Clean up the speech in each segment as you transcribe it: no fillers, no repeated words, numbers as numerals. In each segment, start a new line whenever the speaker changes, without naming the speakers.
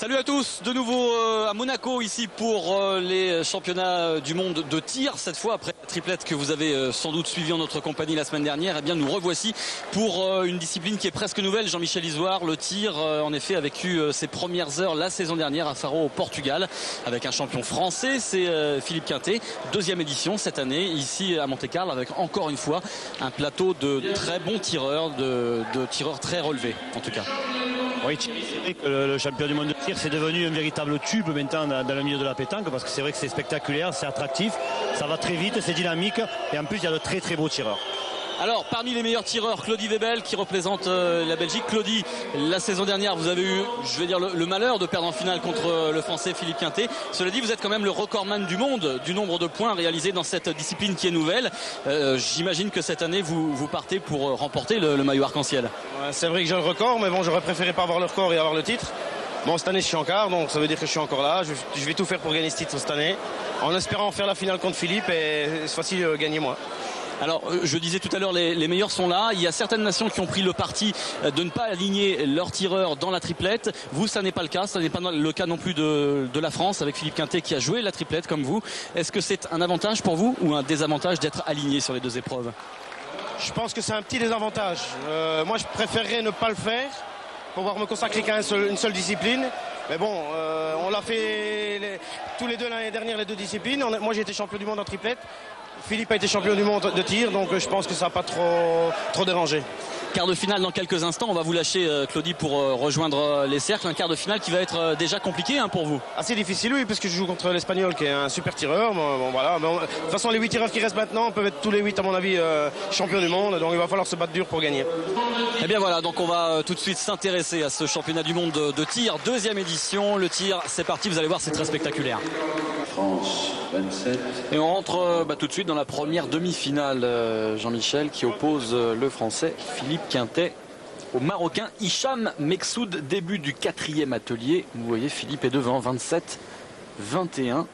Salut à tous, de nouveau à Monaco ici pour les championnats du monde de tir. Cette fois après la triplette que vous avez sans doute suivi en notre compagnie la semaine dernière, eh bien nous revoici pour une discipline qui est presque nouvelle. Jean-Michel Isoard, le tir en effet a vécu ses premières heures la saison dernière à Faro au Portugal avec un champion français, c'est Philippe Quintet. Deuxième édition cette année ici à Monte-Carlo avec encore une fois un plateau de très bons tireurs, de tireurs très relevés en tout cas.
Oui, c'est vrai que le champion du monde de tir, c'est devenu un véritable tube maintenant dans le milieu de la pétanque, parce que c'est vrai que c'est spectaculaire, c'est attractif, ça va très vite, c'est dynamique, et en plus il y a de très très beaux tireurs.
Alors parmi les meilleurs tireurs, Claudie Webel qui représente la Belgique. Claudie, la saison dernière vous avez eu, je vais dire, le malheur de perdre en finale contre le français Philippe Quintet. Cela dit, vous êtes quand même le recordman du monde du nombre de points réalisés dans cette discipline qui est nouvelle. J'imagine que cette année vous partez pour remporter le maillot arc-en-ciel.
Ouais, c'est vrai que j'ai le record, mais bon, j'aurais préféré pas avoir le record et avoir le titre. Bon, cette année je suis en quart, donc ça veut dire que je suis encore là. Je vais tout faire pour gagner ce titre cette année, en espérant faire la finale contre Philippe et cette fois-ci gagner moi.
Alors je disais tout à l'heure, les meilleurs sont là. Il y a certaines nations qui ont pris le parti de ne pas aligner leurs tireurs dans la triplette. Vous, ça n'est pas le cas. Ça n'est pas le cas non plus de la France avec Philippe Quintet qui a joué la triplette comme vous. Est-ce que c'est un avantage pour vous ou un désavantage d'être aligné sur les deux épreuves?
Je pense que c'est un petit désavantage. Moi je préférerais ne pas le faire pour pouvoir me consacrer qu'à une seule discipline. Mais bon, on l'a fait tous les deux l'année dernière, les deux disciplines. Moi j'ai été champion du monde en triplette. Philippe a été champion du monde de tir, donc je pense que ça n'a pas trop dérangé.
Quart de finale dans quelques instants, on va vous lâcher Claudie pour rejoindre les cercles. Un quart de finale qui va être déjà compliqué pour vous.
Assez difficile, oui, parce que je joue contre l'Espagnol qui est un super tireur. Bon, voilà. De toute façon, les 8 tireurs qui restent maintenant peuvent être tous les 8 à mon avis champions du monde, donc il va falloir se battre dur pour gagner.
Et bien voilà, donc on va tout de suite s'intéresser à ce championnat du monde de tir, deuxième édition. Le tir, c'est parti, vous allez voir, c'est très spectaculaire.
France 27.
Et on rentre tout de suite dans la première demi-finale, Jean-Michel, qui oppose le français Philippe Quintet au marocain Hicham Meksoud. Début du quatrième atelier. Vous voyez, Philippe est devant, 27-21.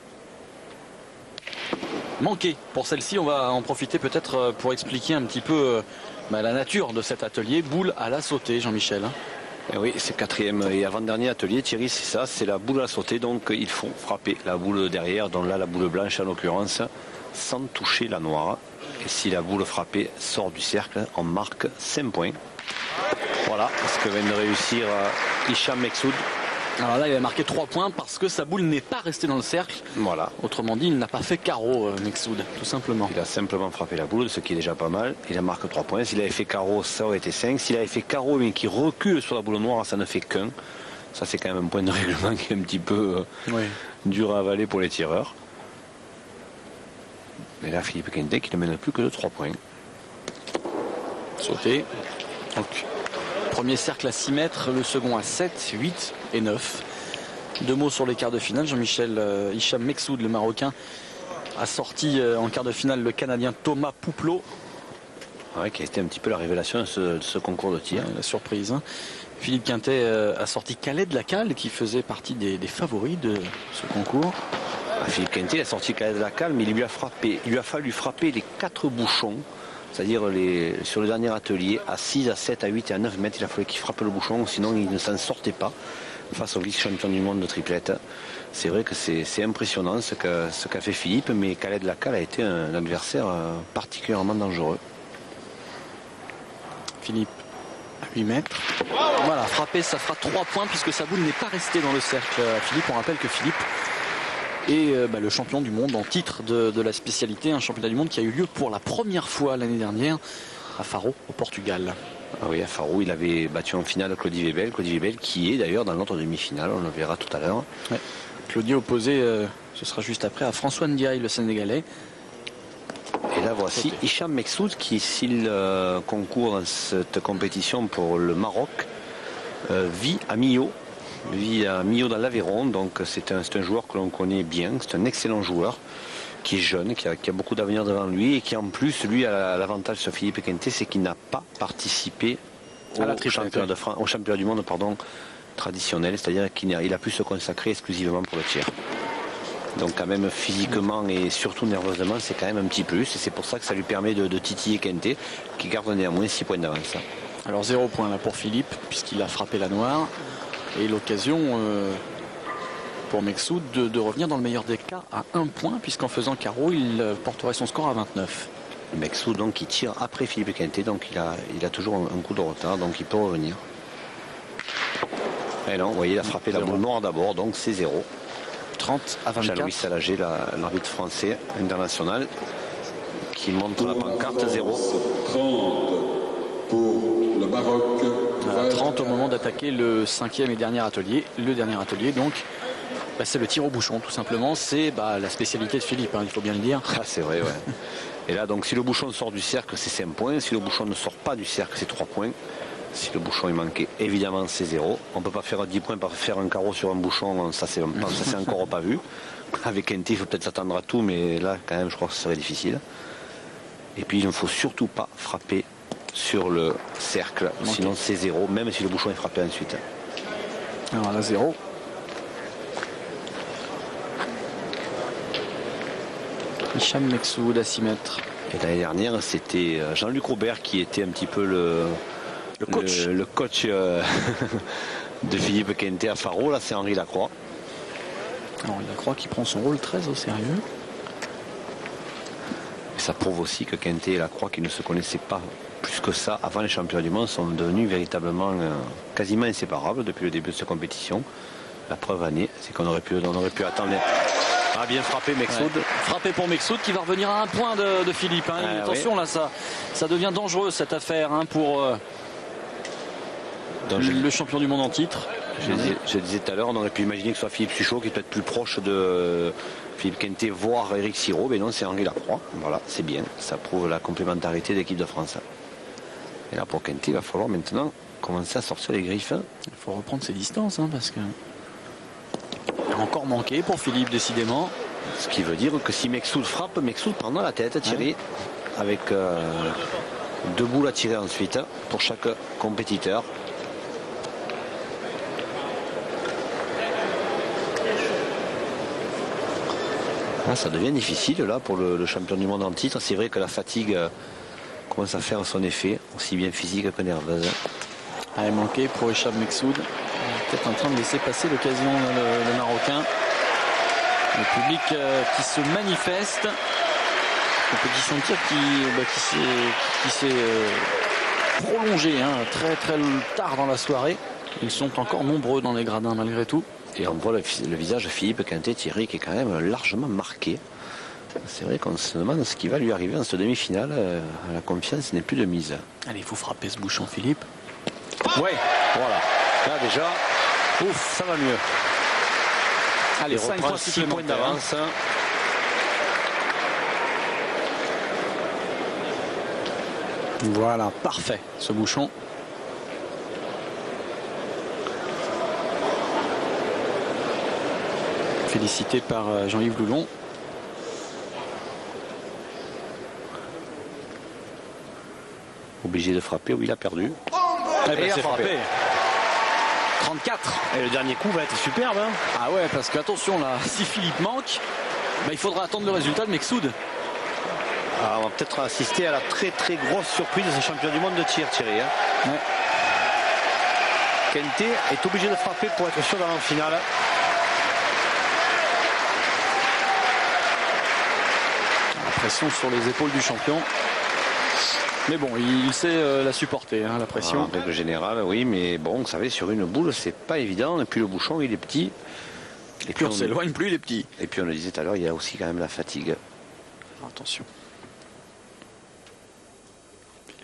Manqué pour celle-ci, on va en profiter peut-être pour expliquer un petit peu la nature de cet atelier. Boule à la sautée, Jean-Michel.
Et oui, c'est quatrième et avant-dernier atelier, Thierry, c'est ça, c'est la boule à la sautée, donc il faut frapper la boule derrière, donc là la boule blanche en l'occurrence, sans toucher la noire. Et si la boule frappée sort du cercle, on marque 5 points. Voilà ce que vient de réussir Hicham Meksoud.
Alors là, il a marqué 3 points parce que sa boule n'est pas restée dans le cercle.
Voilà.
Autrement dit, il n'a pas fait carreau, Meksoud, tout simplement.
Il a simplement frappé la boule, ce qui est déjà pas mal. Il a marqué 3 points. S'il avait fait carreau, ça aurait été 5. S'il avait fait carreau, mais qu'il recule sur la boule noire, ça ne fait qu'un. Ça, c'est quand même un point de règlement qui est un petit peu dur à avaler pour les tireurs. Mais là, Philippe Quintet qui ne mène plus que de 3 points.
Sauté. Donc, premier cercle à 6 mètres, le second à 7, 8 et 9. Deux mots sur les quarts de finale. Jean-Michel, Hicham Meksoud, le Marocain, a sorti en quart de finale le Canadien Thomas Pouplot.
Ouais, qui a été un petit peu la révélation de ce concours de tir.
La surprise. Philippe Quintet a sorti Khaled Lacal, qui faisait partie des favoris de ce concours.
Philippe Quintet il a sorti Khaled Lacal, mais il lui a fallu frapper les 4 bouchons. C'est-à-dire sur le dernier atelier, à 6, à 7, à 8 et à 9 mètres, il a fallu qu'il frappe le bouchon, sinon il ne s'en sortait pas face au vice-champion du monde de triplette. C'est vrai que c'est impressionnant ce qu'a fait Philippe, mais Khaled Lacal a été un adversaire particulièrement dangereux. Philippe,
à 8 mètres. Voilà, frappé, ça fera 3 points puisque sa boule n'est pas restée dans le cercle. Philippe, on rappelle que Philippe et le champion du monde en titre de la spécialité, un championnat du monde qui a eu lieu pour la première fois l'année dernière à Faro au Portugal.
Ah oui, à Faro, il avait battu en finale Claudie Webel qui est d'ailleurs dans l'autre demi-finale, on le verra tout à l'heure.
Ouais. Claudie opposé, ce sera juste après, à François Ndiaye, le Sénégalais.
Et là voici Hicham Meksoud qui, s'il concourt dans cette compétition pour le Maroc, vit à Millau dans l'Aveyron, donc c'est un joueur que l'on connaît bien, c'est un excellent joueur qui est jeune, qui a beaucoup d'avenir devant lui et qui en plus lui a l'avantage sur Philippe Quintet, c'est qu'il n'a pas participé au championnat du monde traditionnel, c'est-à-dire qu'il a pu se consacrer exclusivement pour le tir. Donc quand même physiquement et surtout nerveusement, c'est quand même un petit plus et c'est pour ça que ça lui permet de titiller Quintet qui garde néanmoins 6 points d'avance.
Alors 0 point là pour Philippe puisqu'il a frappé la noire et l'occasion pour Meksoud de revenir dans le meilleur des cas à 1 point, puisqu'en faisant carreau, il porterait son score à 29.
Meksoud donc qui tire après Philippe Quintet, donc il a toujours un coup de retard, donc il peut revenir. Et non, vous voyez, il a frappé la boule noire d'abord, donc c'est 0.
30 à 24.
Jean-Louis Salagé, l'arbitre français international, qui montre la pancarte 0.
30 pour le Maroc.
30 au moment d'attaquer le 5e et dernier atelier. Le dernier atelier, donc, c'est le tir au bouchon, tout simplement. C'est la spécialité de Philippe, il faut bien le dire.
Ah, c'est vrai, ouais. Et là, donc, si le bouchon sort du cercle, c'est 5 points. Si le bouchon ne sort pas du cercle, c'est 3 points. Si le bouchon est manqué, évidemment, c'est 0. On ne peut pas faire 10 points par faire un carreau sur un bouchon. Ça, c'est encore pas vu. Avec Quintet, il faut peut-être s'attendre à tout, mais là, quand même, je crois que ce serait difficile. Et puis, il ne faut surtout pas frapper sur le cercle, sinon c'est 0, même si le bouchon est frappé ensuite.
Alors là, 0. Hicham Meksoud à 6 mètres.
Et l'année dernière, c'était Jean-Luc Robert qui était un petit peu le coach de Philippe Quintet à Faro. Là, c'est Henri Lacroix.
Henri Lacroix qui prend son rôle très au sérieux.
Et ça prouve aussi que Quintet et Lacroix, qui ne se connaissaient pas plus que ça avant les championnats du monde, sont devenus véritablement quasiment inséparables depuis le début de cette compétition. La preuve année, c'est qu'on aurait pu attendre. Ah, bien frappé Meksoud.
Ouais. Frappé pour Meksoud qui va revenir à 1 point de Philippe. Attention, là, ça devient dangereux cette affaire pour le champion du monde en titre.
Je disais tout à l'heure, on aurait pu imaginer que ce soit Philippe Suchot qui est peut-être plus proche de Philippe Quintet, voire Eric Sirot. Mais non, c'est Henri Lacroix. Voilà, c'est bien. Ça prouve la complémentarité de l'équipe de France. Et là, pour Quintet, il va falloir maintenant commencer à sortir les griffes.
Il faut reprendre ses distances, parce que il a encore manqué pour Philippe, décidément.
Ce qui veut dire que si Meksoud frappe, Meksoud prendra la tête, Thierry, avec 2 boules à tirer ensuite pour chaque compétiteur. Ah, ça devient difficile là pour le champion du monde en titre. C'est vrai que la fatigue commence à faire son effet, aussi bien physique que nerveuse.
Elle est manquée pour Hicham Meksoud. Peut-être en train de laisser passer l'occasion, le Marocain. Le public qui se manifeste. Compétition de tir qui s'est prolongée très très tard dans la soirée. Ils sont encore nombreux dans les gradins malgré tout.
Et on voit le visage de Philippe Quintet, Thierry, qui est quand même largement marqué. C'est vrai qu'on se demande ce qui va lui arriver en cette demi-finale. La confiance n'est plus de mise.
Allez, il faut frapper ce bouchon, Philippe.
Ouais, voilà. Là déjà, ouf, ça va mieux.
Allez, 6 points
d'avance.
Voilà, parfait ce bouchon. Félicité par Jean-Yves Loulon.
Obligé de frapper, oui, il a perdu.
Et c'est frappé. 34.
Et le dernier coup va être superbe.
Ah ouais, parce que attention là, si Philippe manque, il faudra attendre le résultat de Meksoud.
On va peut-être assister à la très très grosse surprise de ce champion du monde de tir, Thierry.
Ouais.
Quintet est obligé de frapper pour être sûr d'aller en finale.
La pression sur les épaules du champion. Mais bon, il sait la supporter, la pression.
En règle générale, oui, mais bon, vous savez, sur une boule, c'est pas évident. Et puis le bouchon, il est petit.
Et puis on s'éloigne plus, il est petit.
Et puis on le disait tout à l'heure, il y a aussi quand même la fatigue.
Attention.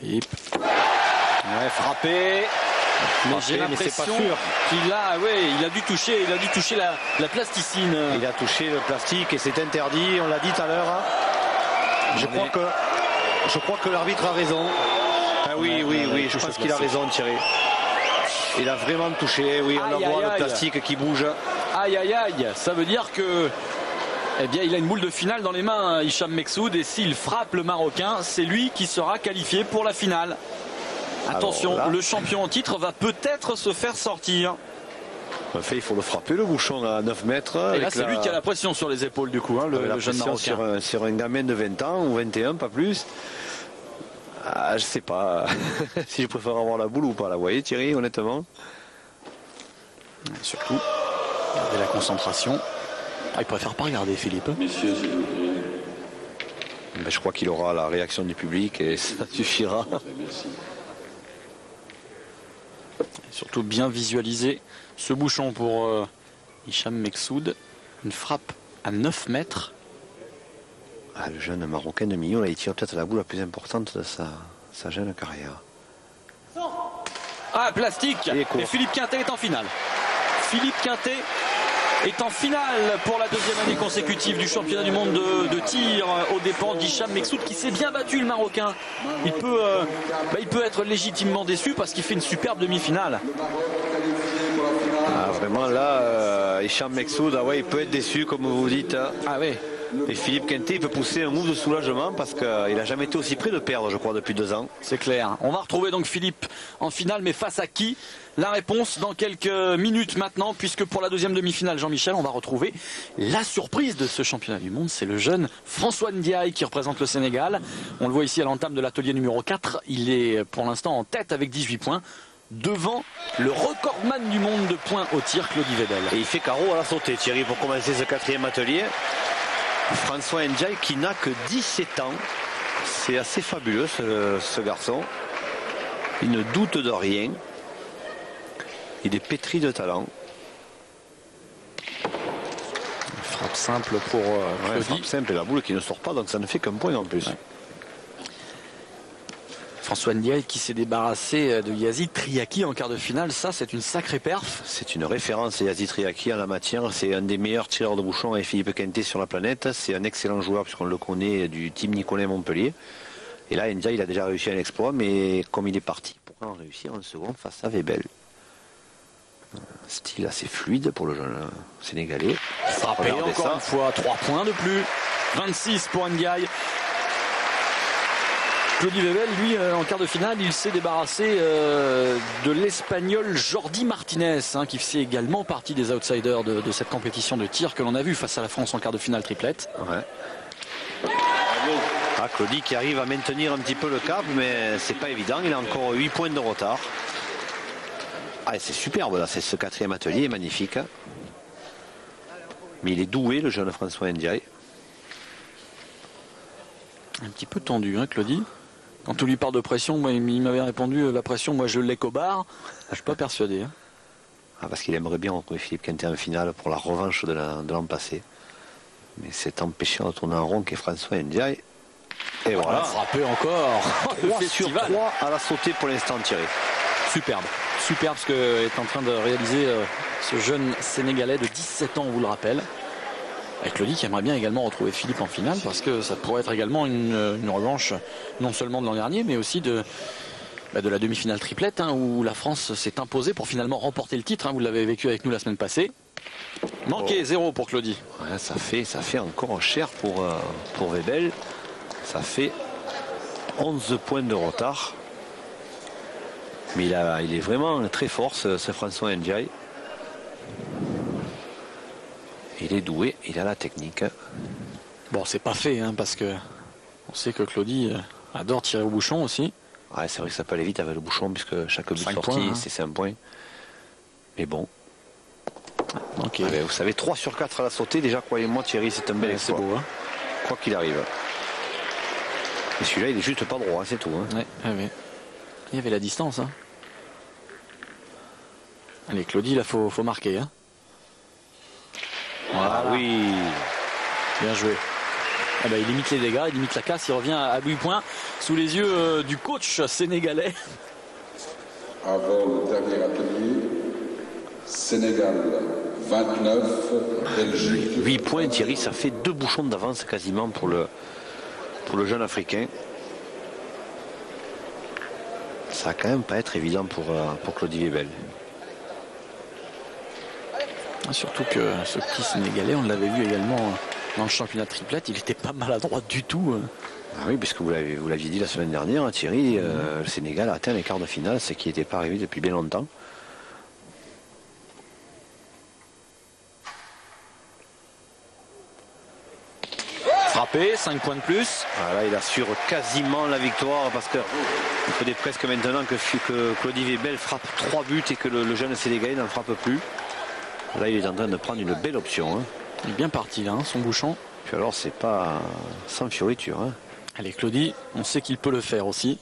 Philippe. Ouais, frappé. Mais j'ai l'impression qu'il a dû toucher la plasticine.
Il a touché le plastique et c'est interdit, on l'a dit tout à l'heure. Je crois que l'arbitre a raison. Ah oui, je pense qu'il a raison, Thierry. Il a vraiment touché, oui, on voit le plastique qui bouge.
Aïe, aïe, aïe, ça veut dire que il a une boule de finale dans les mains, Hicham Meksoud, et s'il frappe le Marocain, c'est lui qui sera qualifié pour la finale. Attention, le champion en titre va peut-être se faire sortir.
En fait, il faut le frapper, le bouchon à 9 mètres.
Et là, c'est lui qui a la pression sur les épaules, du coup, le jeune Marocain.
Sur un gamin de 20 ans ou 21, pas plus. Je sais pas si je préfère avoir la boule ou pas. Là, vous voyez, Thierry, honnêtement.
Surtout. Regardez la concentration. Ah, il préfère pas regarder, Philippe.
Messieurs, s'il vous plaît.
Ben, je crois qu'il aura la réaction du public et ça suffira.
Merci.
Surtout bien visualiser ce bouchon pour Hicham Meksoud. Une frappe à 9 mètres.
Ah, le jeune Marocain de Millau, là, il tire peut-être la boule la plus importante de sa jeune carrière.
Ah, plastique. Et Philippe Quintet est en finale. Philippe Quintet est en finale pour la deuxième année consécutive du championnat du monde de tir aux dépens d'Hicham Meksoud qui s'est bien battu, le Marocain. Il peut être légitimement déçu parce qu'il fait une superbe demi-finale.
Ah, vraiment là, Hicham Meksoud, ah ouais, il peut être déçu comme vous dites.
Ah oui.
Et Philippe Quintet, il peut pousser un move de soulagement parce qu'il n'a jamais été aussi près de perdre, je crois, depuis 2 ans.
C'est clair. On va retrouver donc Philippe en finale, mais face à qui? La réponse dans quelques minutes maintenant, puisque pour la deuxième demi-finale, Jean-Michel, on va retrouver la surprise de ce championnat du monde. C'est le jeune François Ndiaye qui représente le Sénégal. On le voit ici à l'entame de l'atelier numéro 4. Il est pour l'instant en tête avec 18 points. Devant le recordman du monde de points au tir, Claudie Webel.
Et il fait carreau à la sautée, Thierry, pour commencer ce 4e atelier. François Ndiaye qui n'a que 17 ans. C'est assez fabuleux ce garçon. Il ne doute de rien. Il est pétri de talent.
Frappe simple pour
frappe simple et la boule qui ne sort pas, donc ça ne fait qu'un point en plus.
Ouais. François Ndiaye qui s'est débarrassé de Yazid Triaki en quart de finale, ça c'est une sacrée perf.
C'est une référence, Yazid Triaki en la matière. C'est un des meilleurs tireurs de bouchons avec Philippe Quintet sur la planète. C'est un excellent joueur puisqu'on le connaît du team Nicolet Montpellier. Et là, Ndiaye, il a déjà réussi un exploit, mais comme il est parti pour en réussir en seconde face à Webel. Style assez fluide pour le jeune Sénégalais.
Frappé encore une fois, 3 points de plus. 26 pour Ndiaye. Claudie Webel, lui, en quart de finale, il s'est débarrassé de l'Espagnol Jordi Martinez, qui fait également partie des outsiders de cette compétition de tir que l'on a vu face à la France en quart de finale triplette.
Ouais. Ah, Claudie qui arrive à maintenir un petit peu le cap, mais c'est pas évident. Il a encore 8 points de retard. Ah, c'est superbe là, c'est ce 4e atelier, magnifique. Mais il est doué, le jeune François Ndiaye.
Un petit peu tendu, Claudie. Quand on lui parle de pression, moi, il m'avait répondu la pression, moi je l'ai qu'au bar. Je suis pas persuadé.
Ah, parce qu'il aimerait bien retrouver Philippe Quintet en finale pour la revanche de l'an passé. Mais c'est empêché de tourner en rond qu'est François Ndiaye. Et voilà.
Frappé encore.
3 sur 3 à la sautée pour l'instant, Thierry.
Superbe. Superbe ce que est en train de réaliser ce jeune Sénégalais de 17 ans, on vous le rappelle. Avec Claudie qui aimerait bien également retrouver Philippe en finale parce que ça pourrait être également une revanche non seulement de l'an dernier mais aussi de la demi-finale triplette où la France s'est imposée pour finalement remporter le titre. Vous l'avez vécu avec nous la semaine passée. Manqué 0 pour Claudie.
Ouais, ça fait encore cher pour Webel. Ça fait 11 points de retard. Mais il est vraiment très fort ce François Ndiaye. Il est doué, il a la technique.
Bon, c'est pas fait parce que on sait que Claudie adore tirer au bouchon aussi.
Ouais, c'est vrai que ça peut aller vite avec le bouchon puisque chaque but sorti c'est 5 points. Mais bon.
Okay.
Allez, vous savez, 3 sur 4 à la sautée, déjà croyez-moi Thierry, c'est un bel exploit.
C'est beau.
Quoi qu'il arrive. Et celui-là il est juste pas droit, c'est tout.
Ouais. Il y avait la distance. Allez, Claudie, là faut marquer. Voilà.
Ah oui.
Bien joué. Il limite les dégâts, il limite la casse, il revient à 8 points sous les yeux du coach sénégalais.
Avant le dernier atelier, Sénégal 29, Belgique.
8 points, Thierry, ça fait 2 bouchons d'avance quasiment pour le jeune Africain. Ça va quand même pas être évident pour Claudie Webel.
Surtout que ce petit Sénégalais, on l'avait vu également dans le championnat triplette, il était pas maladroit du tout.
Ah oui, puisque vous l'aviez dit la semaine dernière, Thierry, le Sénégal a atteint les quarts de finale, ce qui n'était pas arrivé depuis bien longtemps.
Frappé, 5 points de plus.
Voilà, il assure quasiment la victoire parce que il faudrait presque maintenant que Claudie Webel frappe 3 buts et que le jeune Sénégalais n'en frappe plus. Là, il est en train de prendre une belle option. Hein.
Il est bien parti là, son bouchon.
Puis alors, c'est pas sans fioriture. Hein.
Allez, Claudie, on sait qu'il peut le faire aussi.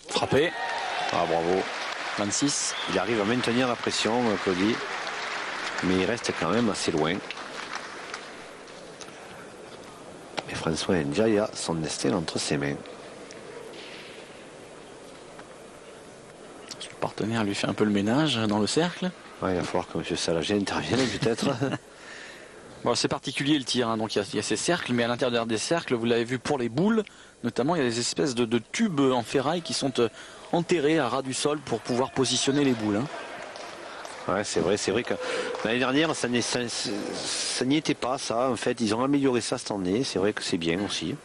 Frappé.
Ah, bravo.
26.
Il arrive à maintenir la pression, Claudie. Mais il reste quand même assez loin. Et François Ndiaye a son destin entre ses mains.
Son partenaire lui fait un peu le ménage dans le cercle.
Ouais, il va falloir que M. Salager intervienne peut-être.
Bon, c'est particulier le tir, hein. Donc il y a ces cercles, mais à l'intérieur des cercles, vous l'avez vu pour les boules, notamment il y a des espèces de tubes en ferraille qui sont enterrés à ras du sol pour pouvoir positionner les boules. Hein.
Ouais, c'est vrai que l'année dernière, ça n'y était pas, ça. En fait, ils ont amélioré ça cette année. C'est vrai que c'est bien aussi.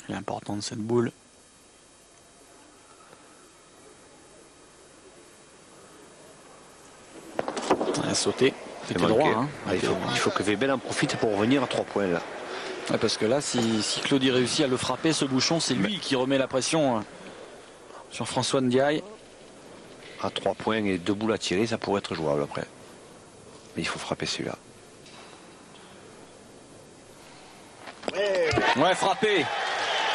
L'important de cette boule. Elle a sauté. C'était droit. Hein.
Il faut que Webel en profite pour revenir à 3 points là.
Ouais, parce que là, si Claudie réussit à le frapper, ce bouchon, c'est lui qui remet la pression sur François Ndiaye.
À 3 points et 2 boules à tirer, ça pourrait être jouable après. Mais il faut frapper celui-là.
Ouais, frappé.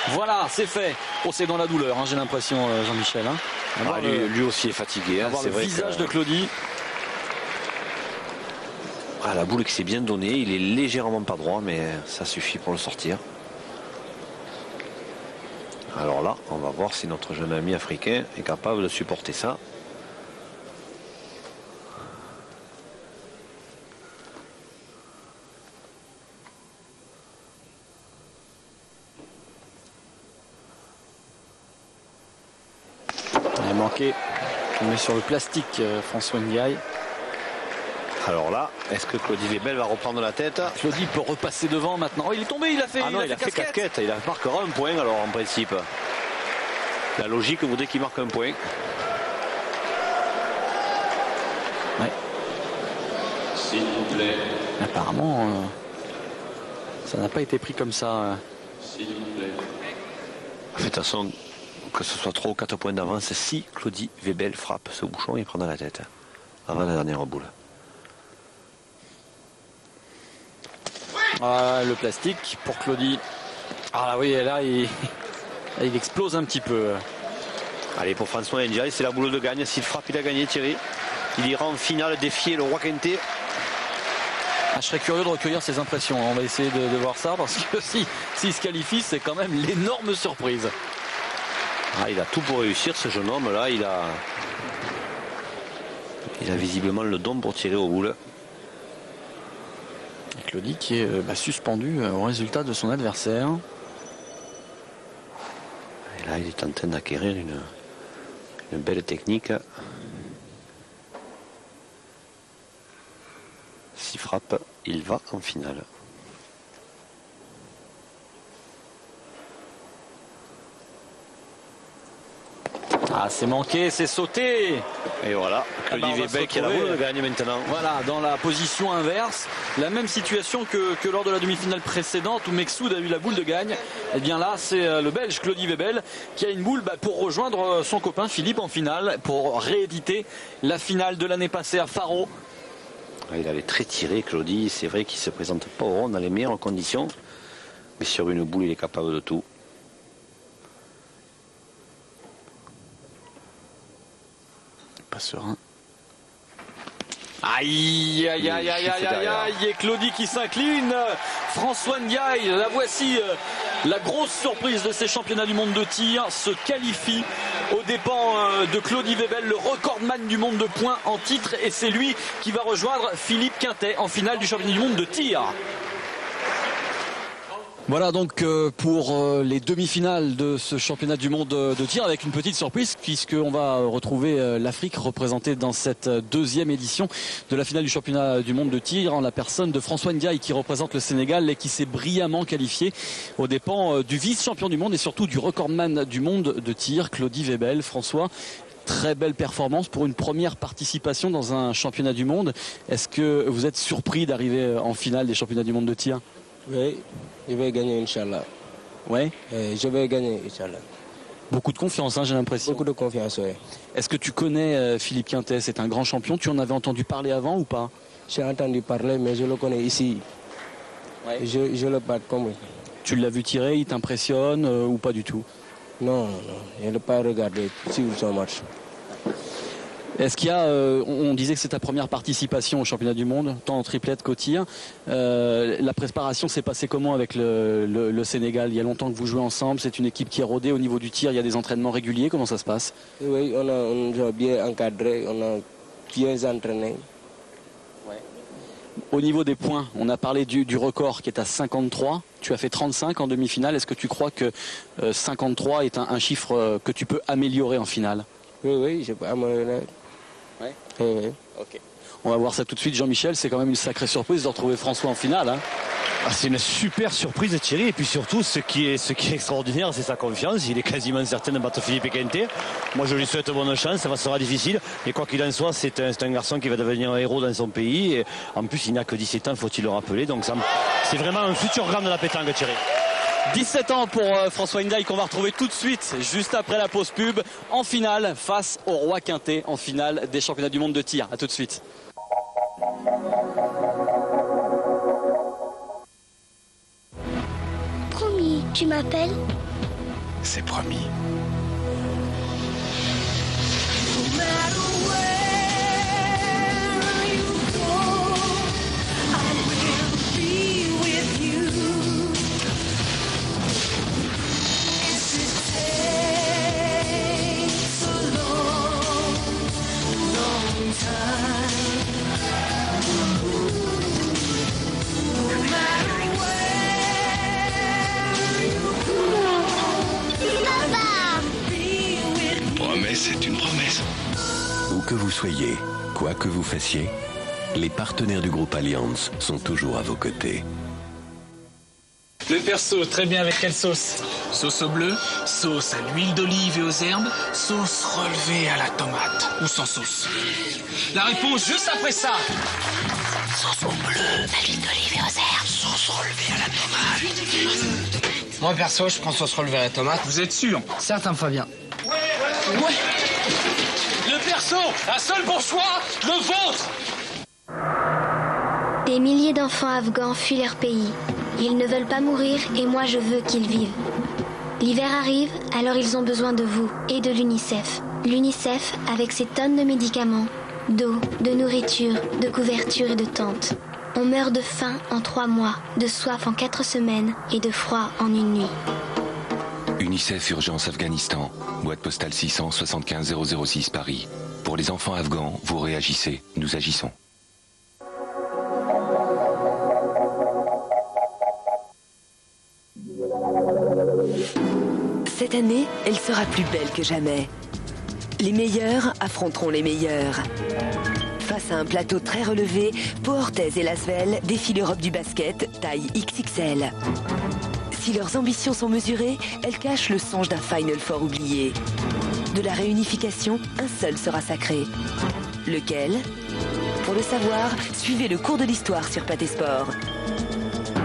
Voilà, c'est fait. Oh, c'est dans la douleur, hein, j'ai l'impression, Jean-Michel. Hein.
Lui aussi est fatigué. Hein,
c'est le visage de Claudie.
Ah, la boule qui s'est bien donnée, il est légèrement pas droit, mais ça suffit pour le sortir. Alors là, on va voir si notre jeune ami africain est capable de supporter ça.
Il a manqué. On met sur le plastique François Ndiaye.
Alors là, est-ce que Claudie Webel va reprendre la tête?
Claudie peut repasser devant maintenant. Oh, il est tombé, il a fait.
Ah non, il a fait casquette. Il marquera un point alors en principe. La logique voudrait qu'il marque un point.
Ouais.
S'il vous plaît.
Apparemment, ça n'a pas été pris comme ça.
S'il vous plaît.
De toute façon, que ce soit 3 ou 4 points d'avance, si Claudie Webel frappe ce bouchon, il prendra la tête avant la dernière boule.
Ah, le plastique pour Claudie. Ah oui, là il explose un petit peu.
Allez, pour François Ndiaye, c'est la boule de gagne. S'il frappe, il a gagné, Thierry. Il ira en finale défier le Roi Quintet.
Ah, je serais curieux de recueillir ses impressions. On va essayer de voir ça parce que s'il se qualifie, c'est quand même l'énorme surprise.
Ah, il a tout pour réussir, ce jeune homme là. Il a visiblement le don pour tirer aux boules.
Claudie qui est suspendu au résultat de son adversaire.
Et là, il est en train d'acquérir une belle technique. S'il frappe, il va en finale.
Ah, c'est manqué, c'est sauté.
Et voilà, Claudie Webel qui a la boule de gagne maintenant.
Voilà, dans la position inverse, la même situation que lors de la demi-finale précédente où Meksoud a eu la boule de gagne. Et bien là, c'est le Belge Claudie Webel qui a une boule pour rejoindre son copain Philippe en finale, pour rééditer la finale de l'année passée à Faro.
Il avait très tiré, Claudie. C'est vrai qu'il ne se présente pas au rond dans les meilleures conditions. Mais sur une boule, il est capable de tout.
Pas serein. Aïe, aïe, aïe, aïe, aïe, aïe, aïe, et Claudie qui s'incline. François Ndiaye, la voici, la grosse surprise de ces championnats du monde de tir, se qualifie aux dépens de Claudie Webel, le recordman du monde de points en titre, et c'est lui qui va rejoindre Philippe Quintet en finale du championnat du monde de tir. Voilà donc pour les demi-finales de ce championnat du monde de tir, avec une petite surprise puisqu'on va retrouver l'Afrique représentée dans cette deuxième édition de la finale du championnat du monde de tir en la personne de François Ndiaye qui représente le Sénégal et qui s'est brillamment qualifié aux dépens du vice-champion du monde et surtout du recordman du monde de tir, Claudie Webel. François, très belle performance pour une première participation dans un championnat du monde. Est-ce que vous êtes surpris d'arriver en finale des championnats du monde de tir?
Oui, je vais gagner, Inch'Allah.
Ouais.
Je vais gagner, Inch'Allah.
Beaucoup de confiance, hein, j'ai l'impression.
Beaucoup de confiance, oui.
Est-ce que tu connais Philippe Quintet? C'est un grand champion. Tu en avais entendu parler avant ou pas?
J'ai entendu parler, mais je le connais ici.
Ouais.
Je le bats comme...
Tu l'as vu tirer, il t'impressionne ou pas du tout?
Non, je n'ai pas regardé suivre son match.
Est-ce qu'il y a, on disait que c'est ta première participation au championnat du monde, tant en triplette qu'au tir. La préparation s'est passée comment avec le Sénégal? Il y a longtemps que vous jouez ensemble, c'est une équipe qui est rodée au niveau du tir, il y a des entraînements réguliers, comment ça se passe?
Oui, on a bien encadré, on a bien entraîné.
Au niveau des points, on a parlé du record qui est à 53. Tu as fait 35 en demi-finale. Est-ce que tu crois que 53 est un chiffre que tu peux améliorer en finale?
Oui, je peux améliorer.
Ouais.
Oui.
Ok. On va voir ça tout de suite. Jean-Michel, c'est quand même une sacrée surprise de retrouver François en finale. Hein.
Ah, c'est une super surprise de Thierry, et puis surtout ce qui est extraordinaire, c'est sa confiance. Il est quasiment certain de battre Philippe Quintet. Moi je lui souhaite bonne chance, ça sera difficile, et quoi qu'il en soit, c'est un garçon qui va devenir un héros dans son pays, et en plus il n'a que 17 ans, faut-il le rappeler, donc c'est vraiment un futur grand de la pétanque, Thierry.
17 ans pour François Ndiaye, qu'on va retrouver tout de suite, juste après la pause pub, en finale face au Roi Quintet, en finale des championnats du monde de tir. A tout de suite.
Promis, tu m'appelles?
C'est promis. C'est une promesse.
Où que vous soyez, quoi que vous fassiez, les partenaires du groupe Allianz sont toujours à vos côtés.
Le perso, très bien, avec quelle sauce? Sauce au bleu, sauce à l'huile d'olive et aux herbes, sauce relevée à la tomate ou sans sauce. La réponse juste après ça.
Sauce au bleu, à l'huile d'olive et aux herbes.
Sauce relevée à la tomate.
Moi perso, je prends sauce relevée à la tomate.
Vous êtes sûr?
Certain, Fabien.
Ouais. Le perso, un seul bon choix, le vôtre.
Des milliers d'enfants afghans fuient leur pays. Ils ne veulent pas mourir et moi je veux qu'ils vivent. L'hiver arrive, alors ils ont besoin de vous et de l'UNICEF. L'UNICEF avec ses tonnes de médicaments, d'eau, de nourriture, de couverture et de tentes. On meurt de faim en 3 mois, de soif en 4 semaines et de froid en 1 nuit.
UNICEF Urgence Afghanistan, boîte postale 675 006 Paris. Pour les enfants afghans, vous réagissez, nous agissons.
Cette année, elle sera plus belle que jamais. Les meilleurs affronteront les meilleurs. Face à un plateau très relevé, Pau Orthez et Lasvel défient l'Europe du basket, taille XXL. Si leurs ambitions sont mesurées, elles cachent le songe d'un Final Four oublié. De la réunification, un seul sera sacré. Lequel? Pour le savoir, suivez le cours de l'histoire sur Pathé Sport.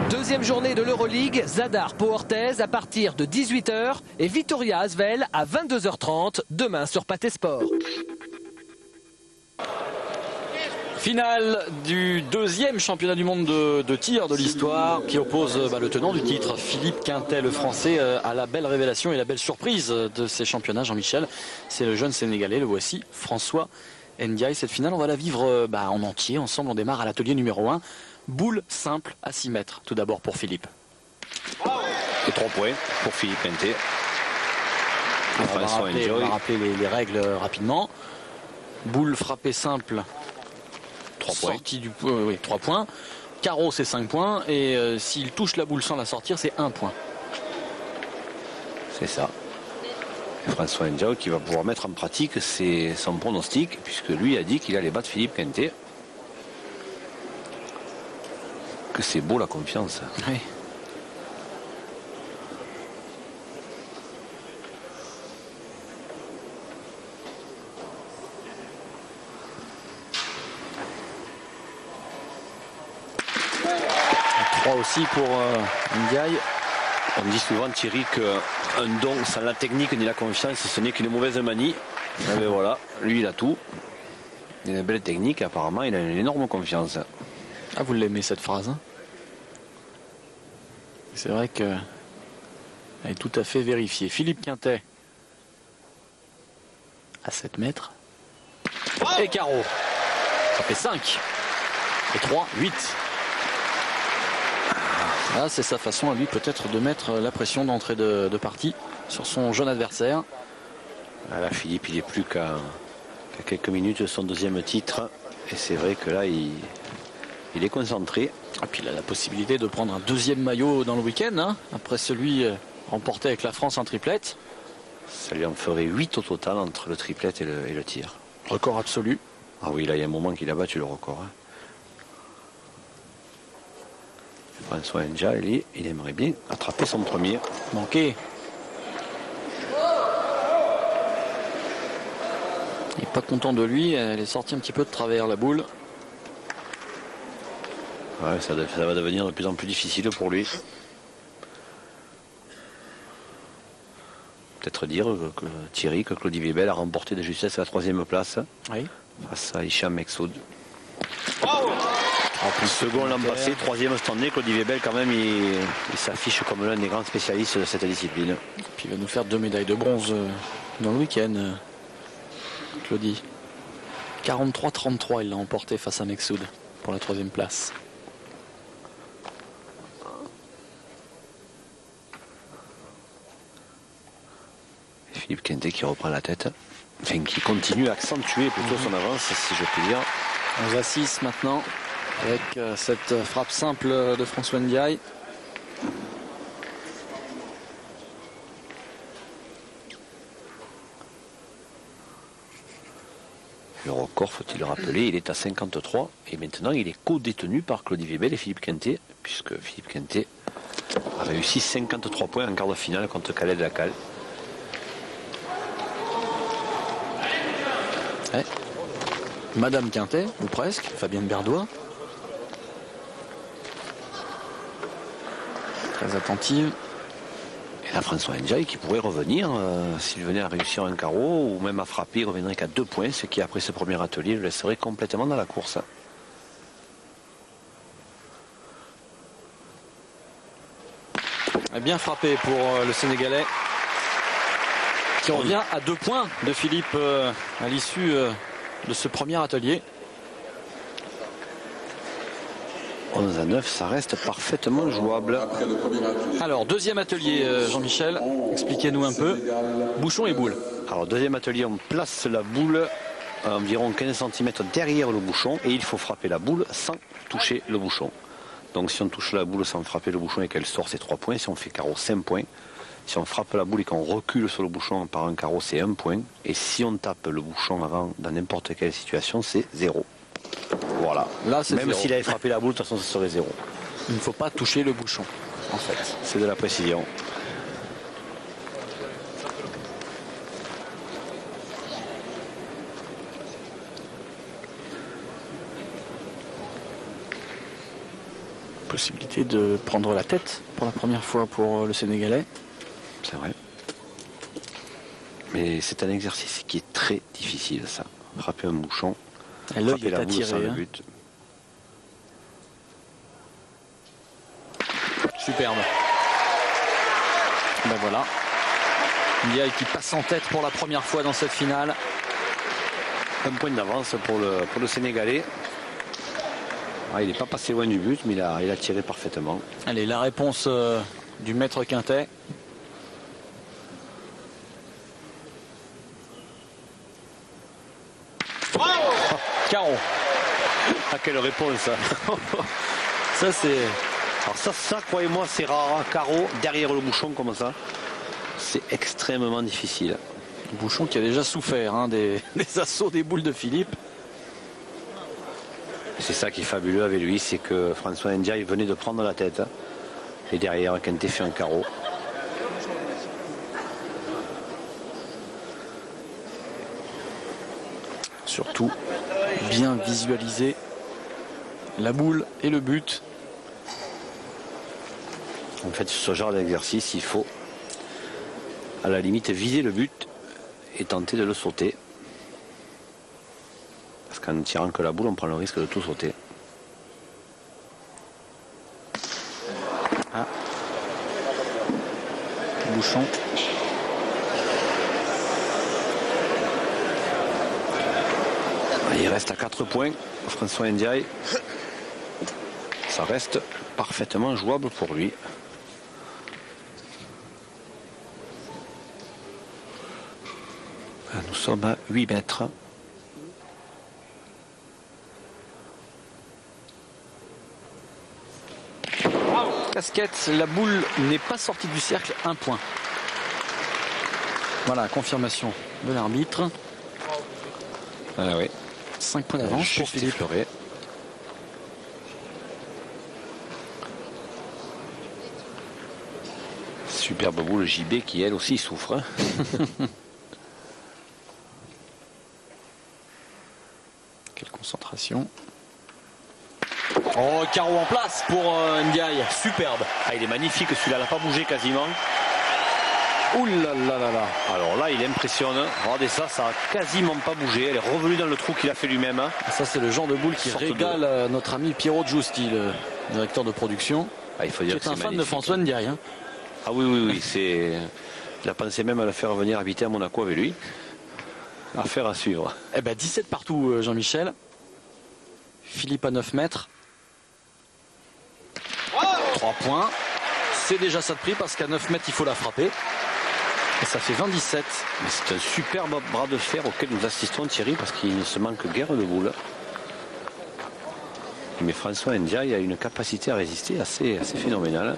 Deuxième journée de l'Euroleague, Zadar Pau Orthez à partir de 18h et Vitoria Asvel à 22h30, demain sur Pathé Sport.
Finale du 2e championnat du monde de tir de l'histoire qui oppose le tenant du titre, Philippe Quintet, le français, à la belle révélation et la belle surprise de ces championnats, Jean-Michel. C'est le jeune Sénégalais, le voici, François Ndiaye. Cette finale, on va la vivre en entier. Ensemble, on démarre à l'atelier numéro 1. Boule simple à 6 mètres. Tout d'abord pour Philippe.
Et 3 points pour Philippe Quintet.
On va rappeler les règles rapidement. Boule frappée simple.
3 points.
Sortie du, oui, 3 points. Carreau, c'est 5 points. Et s'il touche la boule sans la sortir, c'est 1 point.
C'est ça. François Ndiaye qui va pouvoir mettre en pratique son pronostic, puisque lui a dit qu'il allait battre Philippe Quintet. Que c'est beau la confiance.
Oui. Aussi pour Ndiaye.
On dit souvent, Thierry, qu'un don sans la technique ni la confiance, ce n'est qu'une mauvaise manie. Et bien voilà, lui il a tout. Il a une belle technique, apparemment il a une énorme confiance.
Ah, vous l'aimez cette phrase, hein? C'est vrai qu'elle est tout à fait vérifiée. Philippe Quintet à 7 mètres. Et carreau. Ça fait 5. Et 3, 8. Là, c'est sa façon à lui peut-être de mettre la pression d'entrée de partie sur son jeune adversaire.
Là, Philippe, il est plus qu'à quelques minutes de son deuxième titre. Et c'est vrai que là, il est concentré.
Et puis il a la possibilité de prendre un deuxième maillot dans le week-end, hein, après celui remporté avec la France en triplette.
Ça lui en ferait 8 au total entre le triplette et le tir.
Record absolu.
Ah oui, là, il y a un moment qu'il a battu le record. Hein. François Enja, il aimerait bien attraper son premier.
Manqué. Il n'est pas content de lui, elle est sortie un petit peu de travers la boule.
Ouais, ça va devenir de plus en plus difficile pour lui. Peut-être dire que Thierry, que Claude Vibel a remporté de justesse la 3e place.
Oui.
Face à Hicham Meksoud. Second l'an passé, 3e cette année. Claude Vibel quand même il s'affiche comme l'un des grands spécialistes de cette discipline.
Et puis il va nous faire 2 médailles de bronze dans le week-end, Claudie. 43-33, il l'a emporté face à Meksoud pour la 3e place.
Philippe Quintet qui reprend la tête, enfin qui continue à accentuer plutôt son avance, si je puis dire.
11-6 maintenant, avec cette frappe simple de François Ndiaye.
Le record, faut-il le rappeler, il est à 53 et maintenant il est co-détenu par Claude Vibel et Philippe Quintet, puisque Philippe Quintet a réussi 53 points en quart de finale contre Khaled Lacal.
Madame Quintet, ou presque, Fabienne Berdois. Très attentive.
Et là, François Ndiaye qui pourrait revenir, s'il venait à réussir un carreau, ou même à frapper, il reviendrait qu'à 2 points, ce qui, après ce premier atelier, le laisserait complètement dans la course.
Bien frappé pour le Sénégalais, qui revient à 2 points de Philippe à l'issue de ce premier atelier.
11-9, ça reste parfaitement jouable.
Alors, deuxième atelier, Jean-Michel, expliquez-nous un peu. Bouchon et boule.
Alors, deuxième atelier, on place la boule à environ 15 cm derrière le bouchon et il faut frapper la boule sans toucher le bouchon. Donc, si on touche la boule sans frapper le bouchon et qu'elle sort, c'est 3 points. Si on fait carreau, 5 points. Si on frappe la boule et qu'on recule sur le bouchon par un carreau, c'est 1 point. Et si on tape le bouchon avant dans n'importe quelle situation, c'est 0. Voilà.
Là, c'est
même
0.
s'il avait frappé la boule, de toute façon, ce serait 0.
Il ne faut pas toucher le bouchon, en fait.
C'est de la précision.
Possibilité de prendre la tête pour la première fois pour le Sénégalais.
C'est vrai. Mais c'est un exercice qui est très difficile, ça. Frapper un bouchon,
l'œil est
la boule
attiré,
sans le
hein.
but.
Superbe. Ben voilà. Ndiaye qui passe en tête pour la première fois dans cette finale.
Un point d'avance pour le Sénégalais. Ah, il n'est pas passé loin du but, mais il a tiré parfaitement.
Allez, la réponse du maître Quintet. Carreau.
Ah, quelle réponse.
Ça, c'est...
Alors ça, croyez-moi, c'est rare. Hein. Carreau derrière le bouchon comme ça. C'est extrêmement difficile.
Le bouchon qui a déjà souffert hein, des assauts des boules de Philippe.
C'est ça qui est fabuleux avec lui, c'est que François Ndiaye venait de prendre la tête. Hein. Et derrière, Quintet fait un carreau.
Surtout, bien visualiser la boule et le but.
En fait, ce genre d'exercice, il faut à la limite viser le but et tenter de le sauter. Parce qu'en ne tirant que la boule, on prend le risque de tout sauter.
Ah. Bouchon.
Il reste à 4 points. François Ndiaye. Ça reste parfaitement jouable pour lui. Nous sommes à 8 mètres.
Casquette, la boule n'est pas sortie du cercle, 1 point. Voilà, confirmation de l'arbitre.
Ah oui.
5 points d'avance pour Philippe.
Fleuret. Superbe boule JB qui elle aussi souffre.
Quelle concentration. Oh, carreau en place pour Ndiaye. Superbe.
Ah, il est magnifique celui-là, il n'a pas bougé quasiment.
Ouh là là là là.
Alors là, il impressionne. Regardez ça, ça n'a quasiment pas bougé. Elle est revenue dans le trou qu'il a fait lui-même.
Ça, c'est le genre de boule qui régale notre ami Pierrot Giusti, le directeur de production.
Ah, il faut dire
qui est un fan de François Ndiaye. Hein.
Ah oui, oui, oui. C'est... Il a pensé même à le faire venir habiter à Monaco avec lui. Affaire à suivre.
Eh ben 17 partout, Jean-Michel. Philippe à 9 mètres. 3 points. C'est déjà ça de prix parce qu'à 9 mètres, il faut la frapper. Et ça fait 20-17.
Mais c'est un superbe bras de fer auquel nous assistons, Thierry, parce qu'il ne se manque guère de boules. Mais François Ndiaye a une capacité à résister assez phénoménale.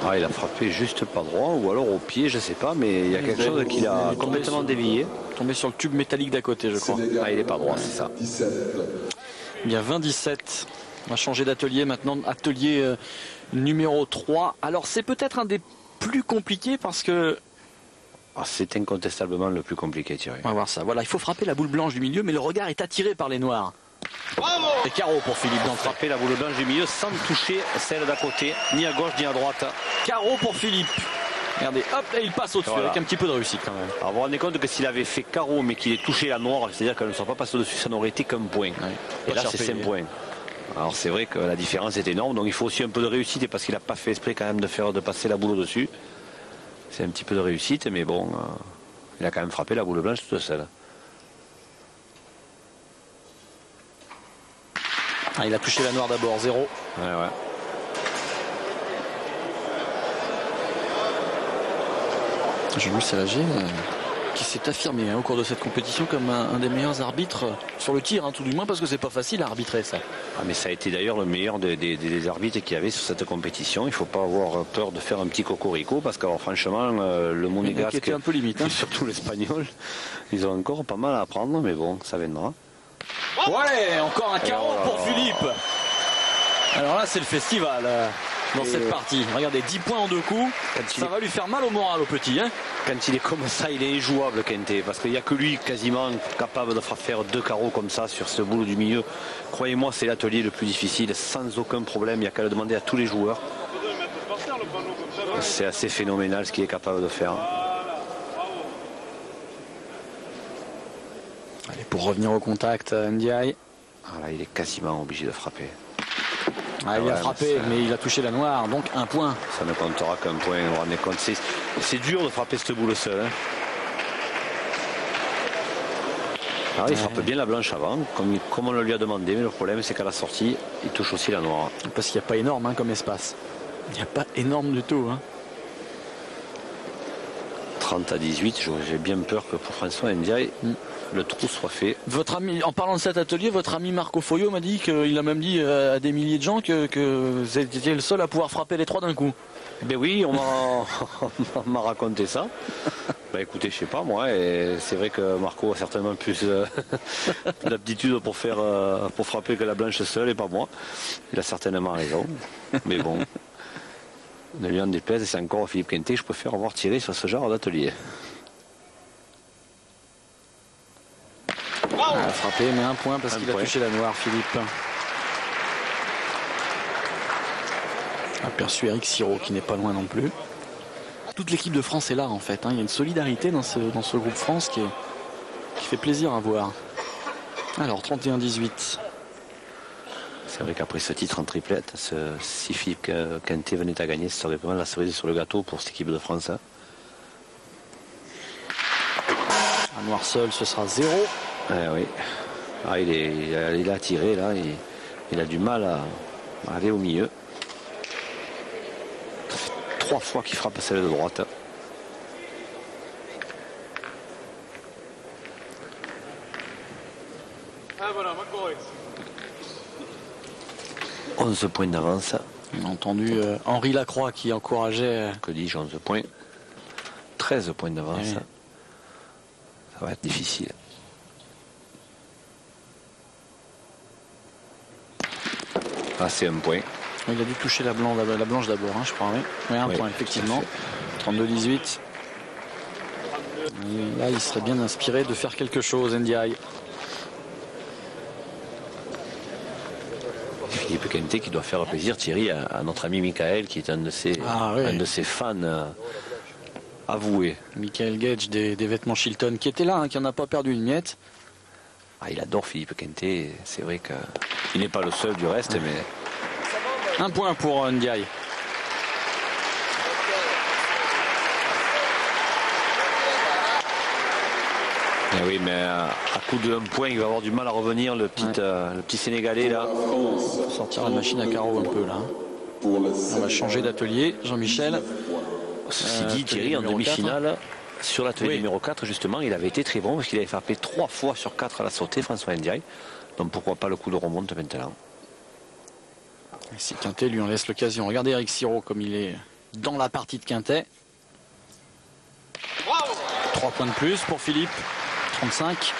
Ah, il a frappé juste pas droit ou alors au pied, je sais pas, mais il y a quelque chose qu'il a complètement dévié.
Tombé sur le tube métallique d'à côté, je crois.
Ah, il est pas droit, c'est ça.
Il y a 20-17. On va changer d'atelier maintenant. Atelier numéro 3. Alors, c'est peut-être un des plus compliqués parce que...
Ah, c'est incontestablement le plus compliqué, Thierry.
On va voir ça. Voilà, il faut frapper la boule blanche du milieu, mais le regard est attiré par les noirs. Et carreau pour Philippe d'entrée.
Frapper la boule blanche du milieu sans toucher celle d'à côté, ni à gauche ni à droite.
Carreau pour Philippe. Regardez, hop, et il passe au-dessus avec un petit peu de réussite quand même.
Alors vous vous rendez compte que s'il avait fait carreau mais qu'il ait touché la noire, c'est-à-dire qu'elle ne soit pas passée au-dessus, ça n'aurait été qu'un point. Ouais. Et là c'est 5 points. Alors c'est vrai que la différence est énorme, donc il faut aussi un peu de réussite, et parce qu'il n'a pas fait esprit quand même de passer la boule au-dessus. C'est un petit peu de réussite, mais bon, il a quand même frappé la boule blanche toute seule.
Ah, il a touché la noire d'abord, 0.
Ouais, ouais.
Jean-Louis Salagé qui s'est affirmé au cours de cette compétition comme un des meilleurs arbitres sur le tir, tout du moins, parce que c'est pas facile à arbitrer ça.
Ah, mais ça a été d'ailleurs le meilleur des arbitres qu'il y avait sur cette compétition. Il ne faut pas avoir peur de faire un petit cocorico, parce que franchement, le monégasque
était un peu limite,
et surtout l'espagnol, ils ont encore pas mal à apprendre, mais bon, ça viendra.
Ouais, encore un carreau pour Philippe. Alors là, c'est le festival dans cette partie. Regardez, 10 points en 2 coups. Ça va lui faire mal au moral au petit. Hein.
Quand il est comme ça, il est injouable, Kenté, parce qu'il n'y a que lui quasiment capable de faire 2 carreaux comme ça sur ce boulot du milieu. Croyez-moi, c'est l'atelier le plus difficile, sans aucun problème. Il n'y a qu'à le demander à tous les joueurs. C'est assez phénoménal ce qu'il est capable de faire.
Allez, pour revenir au contact, Ndiaye.
Ah là, il est quasiment obligé de frapper.
Ah, il a frappé, mais il a touché la noire, donc 1 point.
Ça ne comptera qu'un point, vous vous rendez compte. C'est dur de frapper cette boule seule. Hein. Alors, il frappe bien la blanche avant, comme on le lui a demandé, mais le problème c'est qu'à la sortie, il touche aussi la noire.
Parce qu'il n'y a pas énorme comme espace. Il n'y a pas énorme du tout.
30 à 18, j'ai bien peur que pour François Ndiaye, le trou soit fait.
Votre ami, en parlant de cet atelier, votre ami Marco Foyo m'a dit qu'il a même dit à des milliers de gens que vous étiez le seul à pouvoir frapper les 3 d'un coup.
Ben oui, on m'a raconté ça. Bah écoutez, je sais pas moi, et c'est vrai que Marco a certainement plus d'aptitude pour frapper que la blanche seule et pas moi. Il a certainement raison. Mais bon, ne lui en déplaise, c'est encore Philippe Quintet, je préfère avoir tiré sur ce genre d'atelier.
Ah, frappé, mais un point parce qu'il a touché la noire, Philippe. Aperçu Eric Siro qui n'est pas loin non plus. Toute l'équipe de France est là en fait. Il y a une solidarité dans ce groupe France qui fait plaisir à voir. Alors 31-18.
C'est vrai qu'après ce titre en triplette, si Philippe Quintet venait à gagner, ce serait vraiment la cerise sur le gâteau pour cette équipe de France.
Un noir seul, ce sera 0.
Oui. Ah, il a tiré là, il a du mal à aller au milieu. 3 fois qu'il frappe celle de droite.
Ah voilà,
11 points d'avance.
On a entendu Henri Lacroix qui encourageait.
Que dis-je, 11 points. 13 points d'avance.
Oui.
Ça va être difficile. Ah, c'est un point.
Il a dû toucher la blanche d'abord, je crois. Oui, un point, effectivement. 32-18. Là, il serait bien inspiré de faire quelque chose, Ndiaye.
Philippe Quintet qui doit faire plaisir, Thierry, à notre ami Michael, qui est un de ses fans avoués.
Michael Gage des vêtements Chilton, qui était là, qui n'en a pas perdu une miette.
Ah, il adore Philippe Quintet. C'est vrai qu'il n'est pas le seul du reste, mais...
Un point pour Ndiaye.
Oui, mais à coup d'un point, il va avoir du mal à revenir, le petit Sénégalais là.
Sortir la machine à carreaux un peu là. On va changer d'atelier, Jean-Michel.
Ceci dit, Thierry, en demi-finale, sur l'atelier numéro 4, justement, il avait été très bon parce qu'il avait frappé 3 fois sur 4 à la sautée, François Ndiaye. Donc pourquoi pas le coup de remonte maintenant.
Et si Quintet lui en laisse l'occasion. Regardez Eric Siro comme il est dans la partie de Quintet. 3 points de plus pour Philippe. 35.